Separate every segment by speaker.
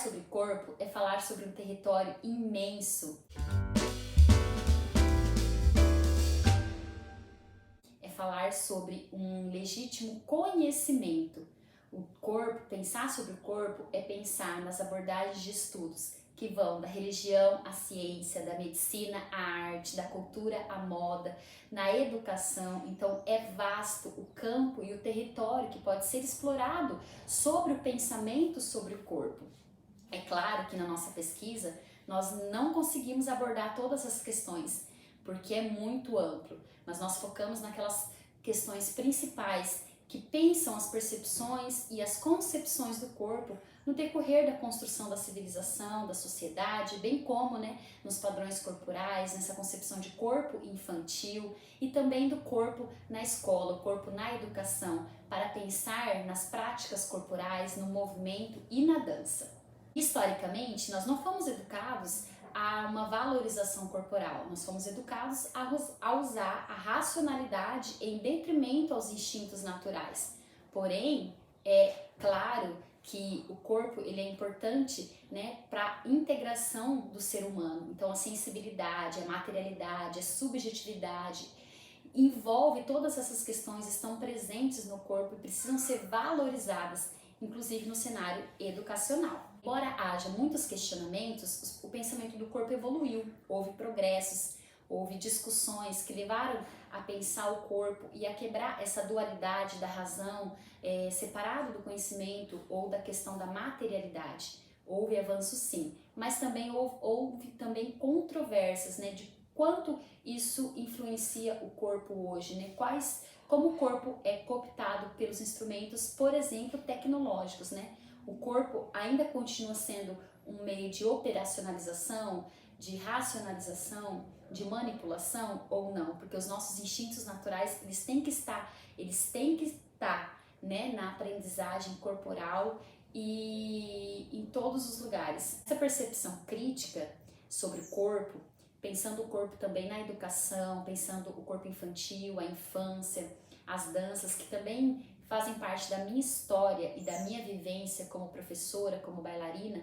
Speaker 1: sobre corpo é falar sobre um território imenso. É falar sobre um legítimo conhecimento. O corpo, pensar sobre o corpo é pensar nas abordagens de estudos que vão da religião à ciência, da medicina à arte, da cultura à moda, na educação. Então é vasto o campo e o território que pode ser explorado sobre o pensamento sobre o corpo. É claro que na nossa pesquisa nós não conseguimos abordar todas as questões, porque é muito amplo, mas nós focamos naquelas questões principais que pensam as percepções e as concepções do corpo no decorrer da construção da civilização, da sociedade, bem como nos padrões corporais, nessa concepção de corpo infantil e também do corpo na escola, o corpo na educação, para pensar nas práticas corporais, no movimento e na dança. Historicamente, nós não fomos educados a uma valorização corporal, nós fomos educados a usar a racionalidade em detrimento aos instintos naturais. Porém, é claro que o corpo ele é importante para a integração do ser humano. Então, a sensibilidade, a materialidade, a subjetividade, envolve todas essas questões, estão presentes no corpo e precisam ser valorizadas, inclusive no cenário educacional. Embora haja muitos questionamentos, o pensamento do corpo evoluiu, houve progressos, houve discussões que levaram a pensar o corpo e a quebrar essa dualidade da razão separado do conhecimento ou da questão da materialidade. Houve avanço sim, mas também houve também controvérsias de quanto isso influencia o corpo hoje, como o corpo é cooptado pelos instrumentos, por exemplo, tecnológicos, O corpo ainda continua sendo um meio de operacionalização, de racionalização, de manipulação ou não? Porque os nossos instintos naturais, eles têm que estar na aprendizagem corporal e em todos os lugares. Essa percepção crítica sobre o corpo, pensando o corpo também na educação, pensando o corpo infantil, a infância, as danças, que também fazem parte da minha história e da minha vivência como professora, como bailarina,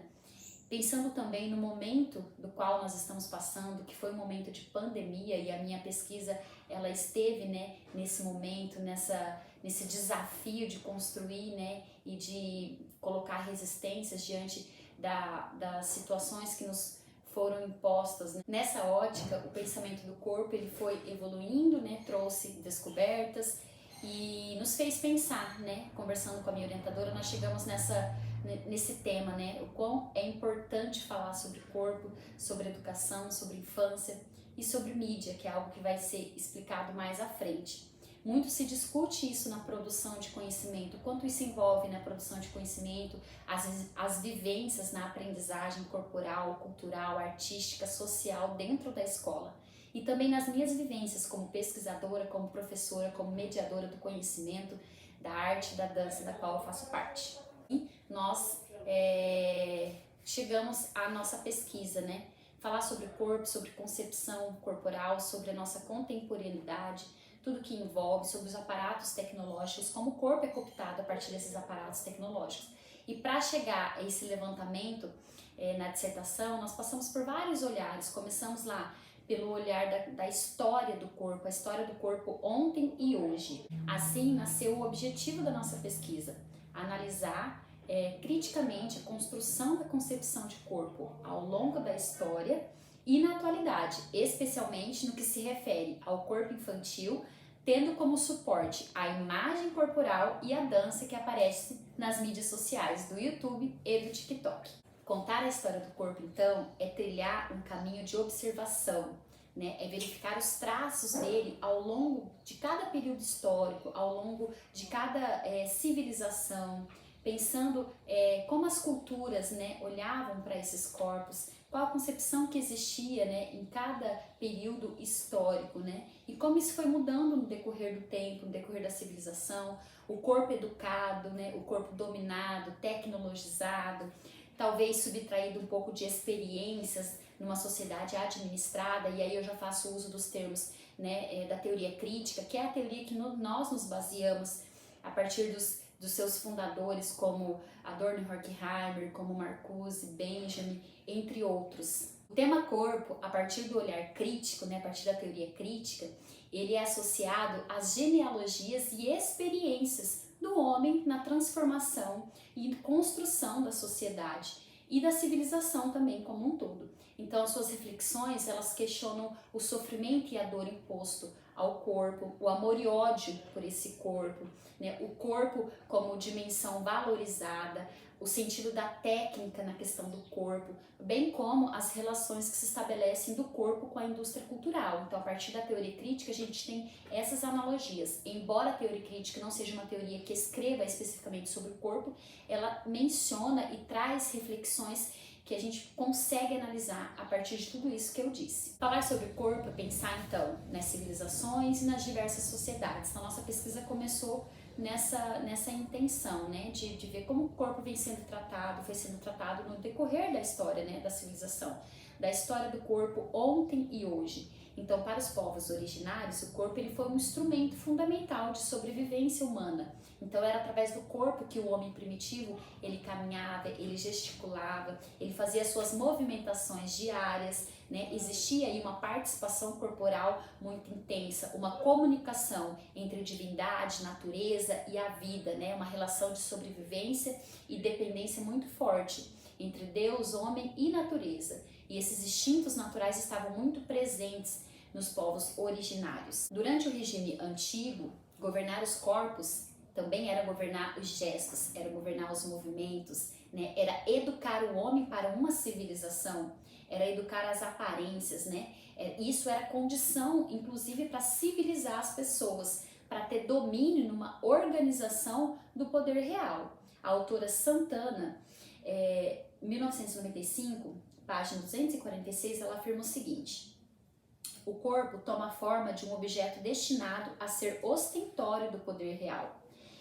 Speaker 1: pensando também no momento do qual nós estamos passando, que foi um momento de pandemia, e a minha pesquisa ela esteve nesse momento, nesse desafio de construir e de colocar resistências diante das situações que nos foram impostas. Nessa ótica, o pensamento do corpo ele foi evoluindo, trouxe descobertas e nos fez pensar, conversando com a minha orientadora, nós chegamos nesse tema, o quão é importante falar sobre corpo, sobre educação, sobre infância e sobre mídia, que é algo que vai ser explicado mais à frente. Muito se discute isso na produção de conhecimento, quanto isso envolve na produção de conhecimento, as vivências na aprendizagem corporal, cultural, artística, social dentro da escola. E também nas minhas vivências como pesquisadora, como professora, como mediadora do conhecimento, da arte, da dança, da qual eu faço parte. E nós chegamos à nossa pesquisa, falar sobre o corpo, sobre concepção corporal, sobre a nossa contemporaneidade, tudo que envolve, sobre os aparatos tecnológicos, como o corpo é cooptado a partir desses aparatos tecnológicos. E para chegar a esse levantamento na dissertação, nós passamos por vários olhares, começamos lá pelo olhar da história do corpo, a história do corpo ontem e hoje. Assim nasceu o objetivo da nossa pesquisa, analisar criticamente a construção da concepção de corpo ao longo da história e na atualidade, especialmente no que se refere ao corpo infantil, tendo como suporte a imagem corporal e a dança que aparece nas mídias sociais do YouTube e do TikTok. Contar a história do corpo, então, é trilhar um caminho de observação, é verificar os traços dele ao longo de cada período histórico, ao longo de cada civilização, pensando como as culturas olhavam para esses corpos, qual a concepção que existia em cada período histórico, e como isso foi mudando no decorrer do tempo, no decorrer da civilização, o corpo educado, o corpo dominado, tecnologizado, talvez subtraído um pouco de experiências numa sociedade administrada, e aí eu já faço uso dos termos da teoria crítica, que é a teoria que nós nos baseamos a partir dos dos seus fundadores como Adorno Horkheimer, como Marcuse, Benjamin, entre outros. O tema corpo, a partir do olhar crítico, né, a partir da teoria crítica, ele é associado às genealogias e experiências do homem na transformação e construção da sociedade e da civilização também como um todo. Então, as suas reflexões, elas questionam o sofrimento e a dor imposto ao corpo, o amor e ódio por esse corpo, né? O corpo como dimensão valorizada, o sentido da técnica na questão do corpo, bem como as relações que se estabelecem do corpo com a indústria cultural. Então, a partir da teoria crítica, a gente tem essas analogias. Embora a teoria crítica não seja uma teoria que escreva especificamente sobre o corpo, ela menciona e traz reflexões que a gente consegue analisar a partir de tudo isso que eu disse. Falar sobre o corpo é pensar, então, nas civilizações e nas diversas sociedades. Então, nossa pesquisa começou nessa intenção, né, de ver como o corpo vem sendo tratado, foi sendo tratado no decorrer da história, né, da civilização, da história do corpo ontem e hoje. Então, para os povos originários, o corpo ele foi um instrumento fundamental de sobrevivência humana. Então, era através do corpo que o homem primitivo, ele caminhava, ele gesticulava, ele fazia suas movimentações diárias, né? Existia aí uma participação corporal muito intensa, uma comunicação entre divindade, natureza e a vida, né? Uma relação de sobrevivência e dependência muito forte entre Deus, homem e natureza. E esses instintos naturais estavam muito presentes nos povos originários. Durante o regime antigo, governar os corpos também era governar os gestos, era governar os movimentos, né? Era educar o homem para uma civilização, era educar as aparências, né? Isso era condição, inclusive, para civilizar as pessoas, para ter domínio numa organização do poder real. A autora Santana, 1995, página 246, ela afirma o seguinte: o corpo toma a forma de um objeto destinado a ser ostentório do poder real.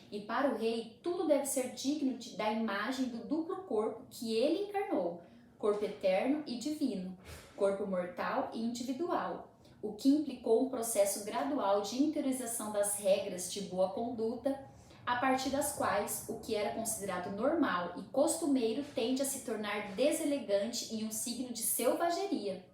Speaker 1: E para o rei, tudo deve ser digno da imagem do duplo corpo que ele encarnou, corpo eterno e divino, corpo mortal e individual, o que implicou um processo gradual de interiorização das regras de boa conduta, a partir das quais o que era considerado normal e costumeiro tende a se tornar deselegante e um signo de selvageria,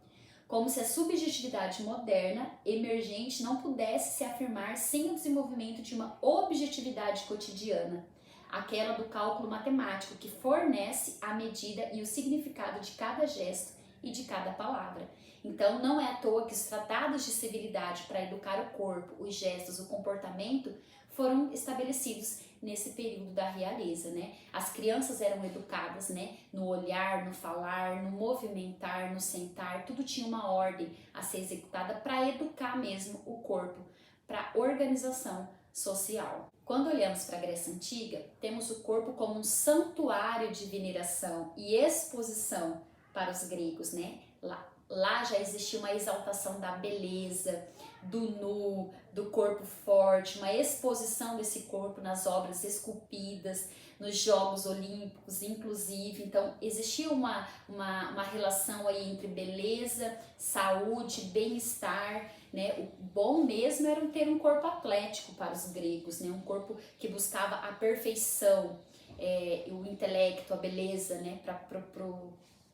Speaker 1: como se a subjetividade moderna, emergente, não pudesse se afirmar sem o desenvolvimento de uma objetividade cotidiana, aquela do cálculo matemático que fornece a medida e o significado de cada gesto e de cada palavra. Então, não é à toa que os tratados de civilidade para educar o corpo, os gestos, o comportamento foram estabelecidos nesse período da realeza, né? As crianças eram educadas, né? No olhar, no falar, no movimentar, no sentar, tudo tinha uma ordem a ser executada para educar mesmo o corpo, para organização social. Quando olhamos para a Grécia Antiga, temos o corpo como um santuário de veneração e exposição para os gregos, né? Lá já existia uma exaltação da beleza, do nu, do corpo forte, uma exposição desse corpo nas obras esculpidas, nos Jogos Olímpicos, inclusive. Então, existia uma relação aí entre beleza, saúde, bem-estar, né? O bom mesmo era ter um corpo atlético para os gregos, né? Um corpo que buscava a perfeição, o intelecto, a beleza, né?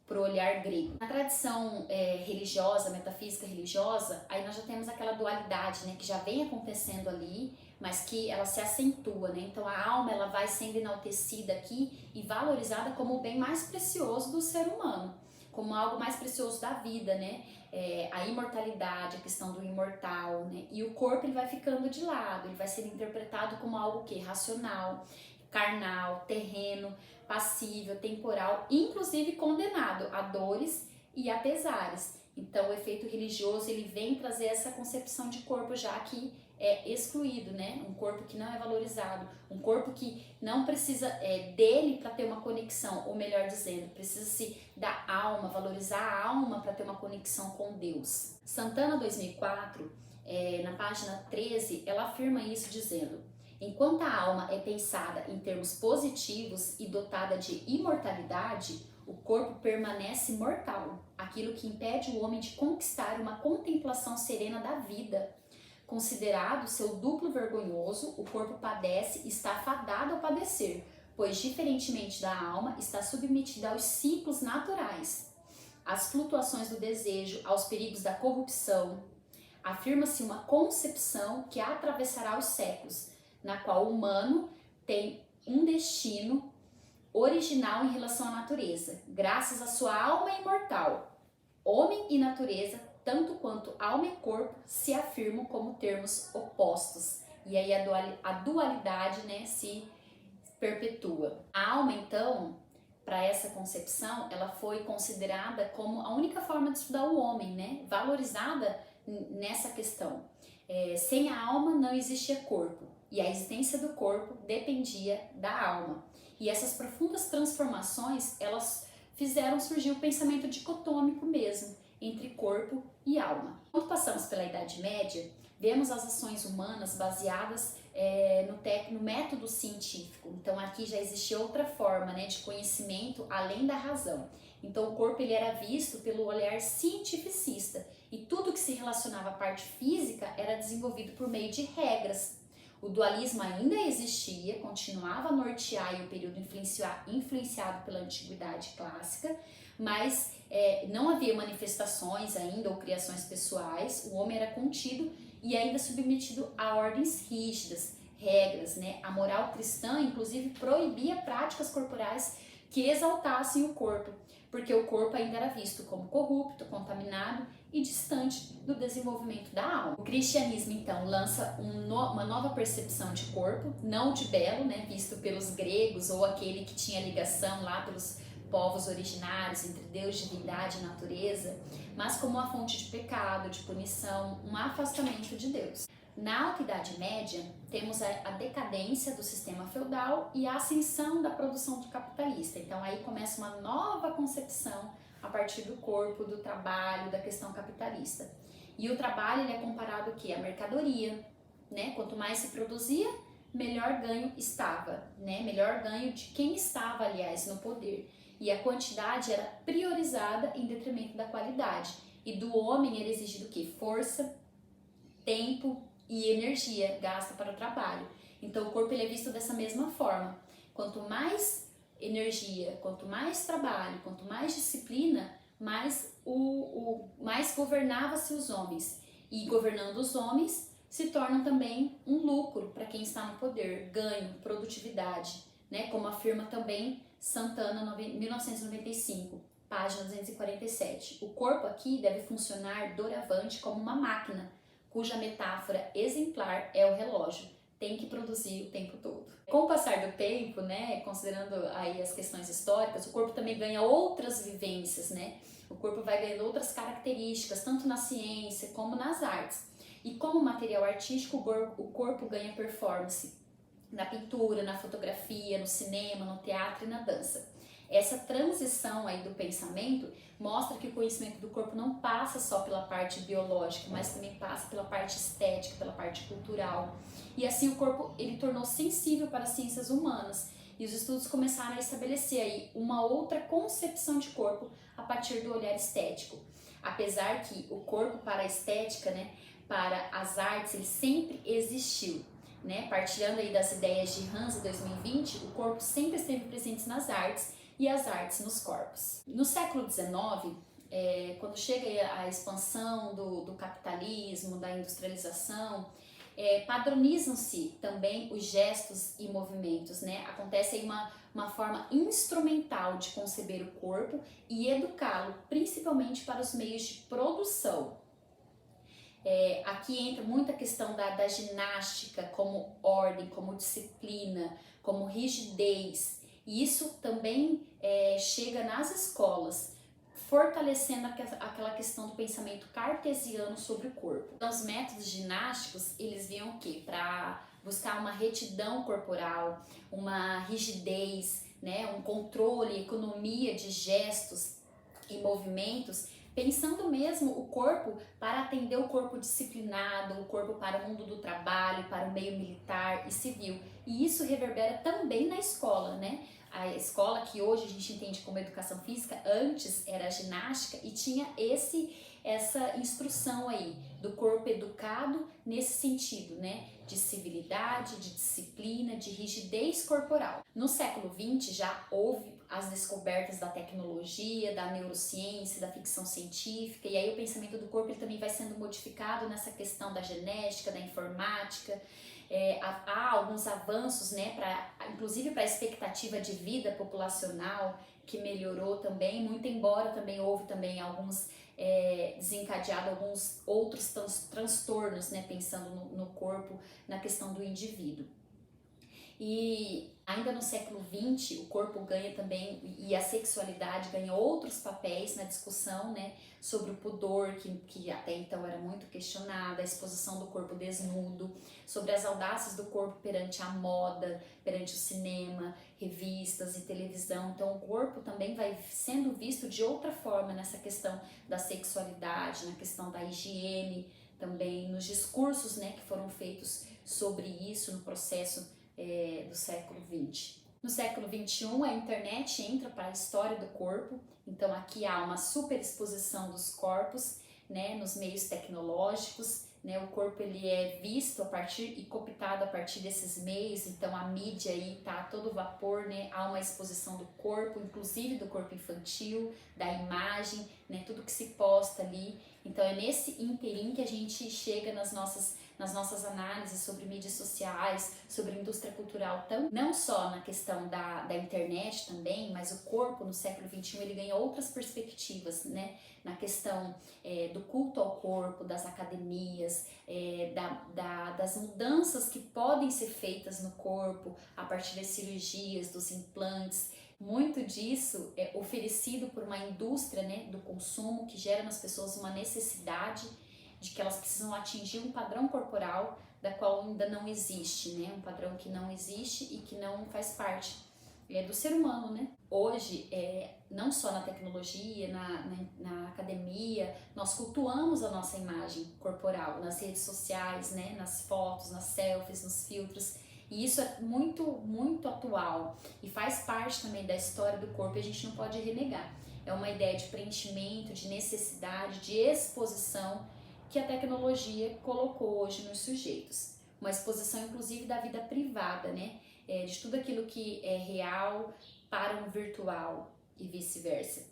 Speaker 1: Pro olhar grego. Na tradição religiosa, metafísica religiosa, aí nós já temos aquela dualidade, né, que já vem acontecendo ali, mas que ela se acentua, né? Então a alma ela vai sendo enaltecida aqui e valorizada como o bem mais precioso do ser humano, como algo mais precioso da vida, né? A imortalidade, a questão do imortal, né? E o corpo ele vai ficando de lado, ele vai sendo interpretado como algo que racional, carnal, terreno, passível, temporal, inclusive condenado a dores e a pesares. Então o efeito religioso ele vem trazer essa concepção de corpo já que é excluído, né? Um corpo que não é valorizado, um corpo que não precisa dele para ter uma conexão, ou melhor dizendo, precisa-se da alma, valorizar a alma para ter uma conexão com Deus. Santana 2004, na página 13, ela afirma isso dizendo: enquanto a alma é pensada em termos positivos e dotada de imortalidade, o corpo permanece mortal, aquilo que impede o homem de conquistar uma contemplação serena da vida. Considerado seu duplo vergonhoso, o corpo padece e está fadado a padecer, pois, diferentemente da alma, está submetida aos ciclos naturais, às flutuações do desejo, aos perigos da corrupção. Afirma-se uma concepção que atravessará os séculos, na qual o humano tem um destino original em relação à natureza, graças à sua alma imortal. Homem e natureza, tanto quanto alma e corpo, se afirmam como termos opostos. E aí a dualidade, né, se perpetua. A alma, então, para essa concepção, ela foi considerada como a única forma de estudar o homem, né, valorizada nessa questão. Sem a alma não existia corpo, e a existência do corpo dependia da alma. E essas profundas transformações, elas fizeram surgir o pensamento dicotômico mesmo, entre corpo e alma. Quando passamos pela Idade Média, vemos as ações humanas baseadas no método científico. Então aqui já existia outra forma, né, de conhecimento além da razão. Então o corpo ele era visto pelo olhar cientificista e tudo que se relacionava à parte física era desenvolvido por meio de regras. O dualismo ainda existia, continuava a nortear o período influenciado pela Antiguidade Clássica, mas não havia manifestações ainda ou criações pessoais, o homem era contido e ainda submetido a ordens rígidas, regras, né? A moral cristã, inclusive, proibia práticas corporais que exaltassem o corpo, porque o corpo ainda era visto como corrupto, contaminado e distante do desenvolvimento da alma. O cristianismo, então, lança uma nova percepção de corpo, não de belo, né, visto pelos gregos ou aquele que tinha ligação lá pelos povos originários entre Deus, divindade e natureza, mas como uma fonte de pecado, de punição, um afastamento de Deus. Na Alta Idade Média, temos a decadência do sistema feudal e a ascensão da produção capitalista. Então aí começa uma nova concepção a partir do corpo, do trabalho, da questão capitalista. E o trabalho ele é comparado à mercadoria, né? Quanto mais se produzia, melhor ganho estava, né? Melhor ganho de quem estava, aliás, no poder. E a quantidade era priorizada em detrimento da qualidade. E do homem era exigido o quê? Força, tempo e energia gasta para o trabalho. Então o corpo ele é visto dessa mesma forma. Quanto mais energia, quanto mais trabalho, quanto mais disciplina, mais governava-se os homens. E governando os homens se tornam também um lucro para quem está no poder, ganho, produtividade, né? Como afirma também Santana, 1995, página 247. O corpo aqui deve funcionar doravante como uma máquina, cuja metáfora exemplar é o relógio. Tem que produzir o tempo todo. Com o passar do tempo, né, considerando aí as questões históricas, o corpo também ganha outras vivências, né? O corpo vai ganhando outras características, tanto na ciência como nas artes. E como material artístico, o corpo ganha performance na pintura, na fotografia, no cinema, no teatro e na dança. Essa transição aí do pensamento mostra que o conhecimento do corpo não passa só pela parte biológica, mas também passa pela parte estética, pela parte cultural. E assim o corpo ele tornou sensível para as ciências humanas e os estudos começaram a estabelecer aí uma outra concepção de corpo a partir do olhar estético. Apesar que o corpo para a estética, né, para as artes, ele sempre existiu. Né? Partilhando aí das ideias de Hansa 2020, o corpo sempre esteve presente nas artes e as artes nos corpos. No século XIX, quando chega a expansão do capitalismo, da industrialização, padronizam-se também os gestos e movimentos, né? Acontece aí uma forma instrumental de conceber o corpo e educá-lo, principalmente para os meios de produção. Aqui entra muita questão da ginástica como ordem, como disciplina, como rigidez. E isso também chega nas escolas, fortalecendo aquela questão do pensamento cartesiano sobre o corpo. Então, os métodos ginásticos, eles vinham o quê? Para buscar uma retidão corporal, uma rigidez, né? Um controle, economia de gestos e movimentos, pensando mesmo o corpo para atender o corpo disciplinado, o corpo para o mundo do trabalho, para o meio militar e civil. E isso reverbera também na escola, né? A escola, que hoje a gente entende como educação física, antes era a ginástica e tinha essa instrução aí do corpo educado nesse sentido, né? De civilidade, de disciplina, de rigidez corporal. No século XX já houve as descobertas da tecnologia, da neurociência, da ficção científica, e aí o pensamento do corpo ele também vai sendo modificado nessa questão da genética, da informática. Há alguns avanços, né, inclusive para a expectativa de vida populacional, que melhorou também, muito embora também houve também alguns desencadeado alguns outros transtornos, né, pensando no corpo, na questão do indivíduo. E ainda no século XX, o corpo ganha também, e a sexualidade ganha outros papéis na discussão, né, sobre o pudor, que até então era muito questionada, a exposição do corpo desnudo, sobre as audácias do corpo perante a moda, perante o cinema, revistas e televisão. Então o corpo também vai sendo visto de outra forma nessa questão da sexualidade, na questão da higiene, também nos discursos, né, que foram feitos sobre isso no processo do século XX. No século XXI, a internet entra para a história do corpo, então aqui há uma superexposição dos corpos, né, nos meios tecnológicos, né, o corpo ele é visto a partir e cooptado a partir desses meios, então a mídia aí tá a todo vapor, né, há uma exposição do corpo, inclusive do corpo infantil, da imagem, né, tudo que se posta ali. Então é nesse ínterim que a gente chega nas nossas análises sobre mídias sociais, sobre indústria cultural, não só na questão da internet também, mas o corpo no século XXI ele ganha outras perspectivas, né? Na questão do culto ao corpo, das academias, das mudanças que podem ser feitas no corpo a partir das cirurgias, dos implantes. Muito disso é oferecido por uma indústria, né, do consumo que gera nas pessoas uma necessidade de que elas precisam atingir um padrão corporal da qual ainda não existe, né? Um padrão que não existe e que não faz parte do ser humano, né? Hoje, não só na tecnologia, na academia, nós cultuamos a nossa imagem corporal nas redes sociais, né? Nas fotos, nas selfies, nos filtros. E isso é muito, muito atual e faz parte também da história do corpo e a gente não pode renegar. É uma ideia de preenchimento, de necessidade, de exposição que a tecnologia colocou hoje nos sujeitos. Uma exposição, inclusive, da vida privada, né? De tudo aquilo que é real para um virtual e vice-versa.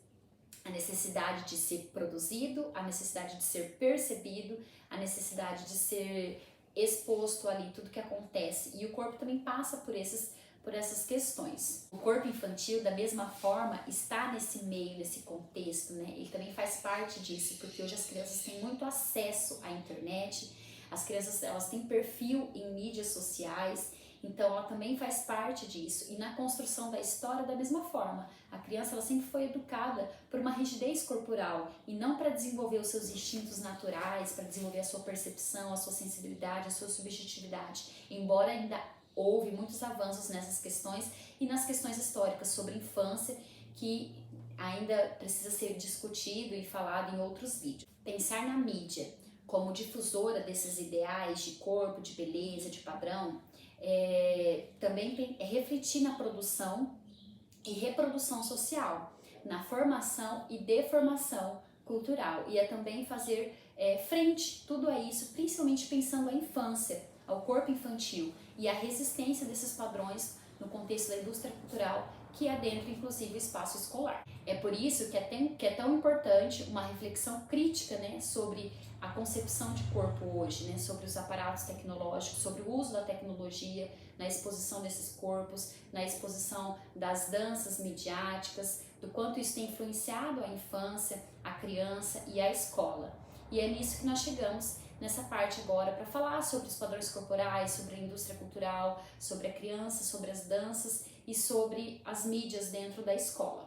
Speaker 1: A necessidade de ser produzido, a necessidade de ser percebido, a necessidade de ser exposto ali, tudo que acontece. E o corpo também passa por essas questões. O corpo infantil, da mesma forma, está nesse meio, nesse contexto, né? Ele também faz parte disso, porque hoje as crianças têm muito acesso à internet, as crianças elas têm perfil em mídias sociais, então ela também faz parte disso. E na construção da história, da mesma forma, a criança ela sempre foi educada por uma rigidez corporal e não para desenvolver os seus instintos naturais, para desenvolver a sua percepção, a sua sensibilidade, a sua subjetividade, embora ainda houve muitos avanços nessas questões e nas questões históricas sobre infância que ainda precisa ser discutido e falado em outros vídeos. Pensar na mídia como difusora desses ideais de corpo, de beleza, de padrão, também é refletir na produção e reprodução social, na formação e deformação cultural e também fazer frente tudo a isso, principalmente pensando a infância, ao corpo infantil e a resistência desses padrões no contexto da indústria cultural que adentra inclusive o espaço escolar. É por isso que é tão importante uma reflexão crítica, né, sobre a concepção de corpo hoje, né, sobre os aparatos tecnológicos, sobre o uso da tecnologia na exposição desses corpos, na exposição das danças midiáticas, do quanto isso tem influenciado a infância, a criança e a escola. E é nisso que nós chegamos nessa parte agora para falar sobre os padrões corporais, sobre a indústria cultural, sobre a criança, sobre as danças e sobre as mídias dentro da escola.